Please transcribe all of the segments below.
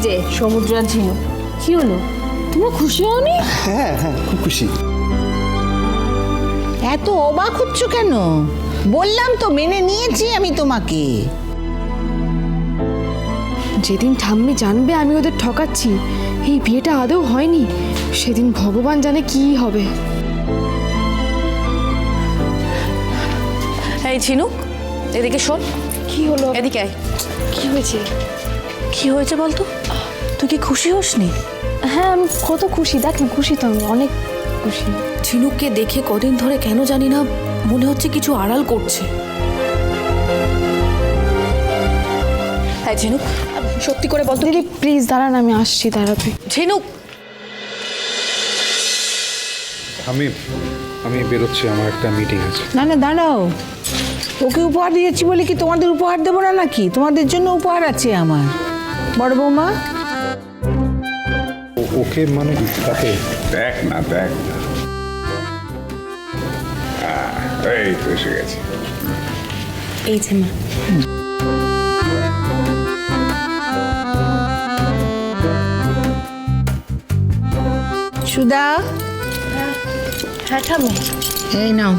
যে সমুদ্র আর ঝিনু, কি হলো, তুমি খুশি হওনি? হ্যাঁ হ্যাঁ, খুব খুশি। এত অবাক হচ্ছ কেন? বললাম তো মেনে নিয়েছি আমি তোমাকে। যেদিন ঠাম্মি জানবে আমি ওদের ঠকাচ্ছি, এই বিয়েটা আদৌ হয়নি, সেদিন ভগবান জানে কি হবে। এই ঝিনুক, এদিকে শোন। কি হলো? এদিকে আয়। কি হয়েছে? কি হয়েছে বলতো? তুই কি খুশি হসনি? হ্যাঁ আমি কত খুশি, দেখ না, খুশি তো আমি, অনেক খুশি। ঝিনুককে দেখে কদিন ধরে কেন জানি না মনে হচ্ছে কিছু আড়াল করছে। হ্যাঁ ঝিনুক, সত্যি করে বলতো। দিদি প্লিজ দাঁড়ান, আমি আসছি, দাঁড়াতে। ঝিনুক, আমি বেরোচ্ছি, আমার একটা মিটিং আছে। না না দাঁড়াও, ওকে উপহার দিয়েছি বলে কি তোমাদের উপহার দেবো না নাকি? তোমাদের জন্য উপহার আছে আমার। বড় বৌমা, ওকে মানে তাকে দেখ না এই তো এসে গেছে। এই যে মা। সুধা, হ্যাঁ ঠাম্মি। এই নাও।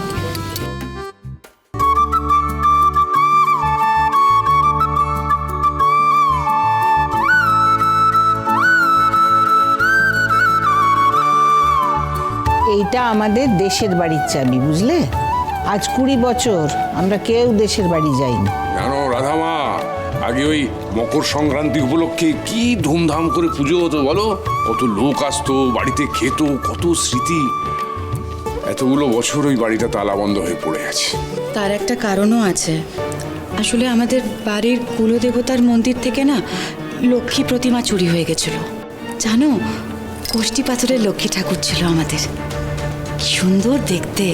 এইটা আমাদের দেশের বাড়ির চাবি, বুঝলে? আজ 20 বছর আমরা কেউ দেশের বাড়ি যাইনি। জানো রাধামা, আগে ওই মকর সংক্রান্তি উপলক্ষে কি ধুমধাম করে পুজো হতো বলো, কত লোক আসতো, বাড়িতে খেত, কত স্মৃতি। এতগুলো বছর ওই বাড়িটা তালা বন্ধ হয়ে পড়ে আছে। তার একটা কারণও আছে। আসলে আমাদের বাড়ির কুলদেবতার মন্দির থেকে না লক্ষ্মী প্রতিমা চুরি হয়ে গেছিল। জানো, কোষ্টি পাথরের লক্ষ্মী ঠাকুর ছিল আমাদের। কি সুন্দর দেখতে,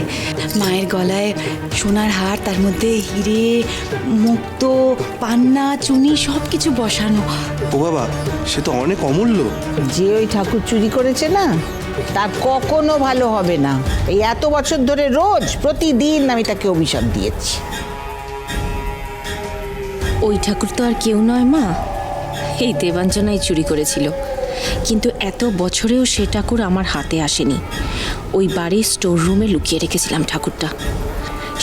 মায়ের গলায় সোনার হার, তার মধ্যে হিরে, মুক্ত, পান্না, চুনি সব কিছু বসানো। ও বাবা, সে তো অনেক অমূল্য। যে ওই ঠাকুর চুরি করেছে না, তার কখনো ভালো হবে না। এই এত বছর ধরে রোজ প্রতিদিন আমি তাকে অভিশাপ দিয়েছি। ওই ঠাকুর তো আর কেউ নয় মা, এই দেবাঞ্জনাই চুরি করেছিল। কিন্তু এত বছরেও সে ঠাকুর আমার হাতে আসেনি। ওই বাড়ির স্টোর রুমে লুকিয়ে রেখেছিলাম ঠাকুরটা।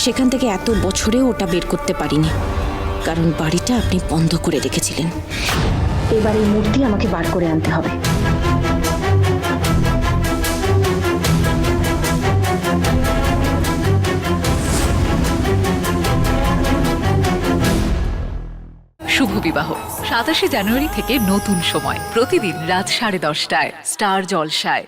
সেখান থেকে এত বছরেও ওটা বের করতে পারিনি, কারণ বাড়িটা আপনি বন্ধ করে রেখেছিলেন। এবার এই মূর্তি আমাকে বার করে আনতে হবে। শুভ বিবাহ 27শে জানুয়ারি থেকে নতুন সময়, প্রতিদিন রাত 10:30টায় স্টার জলসায়।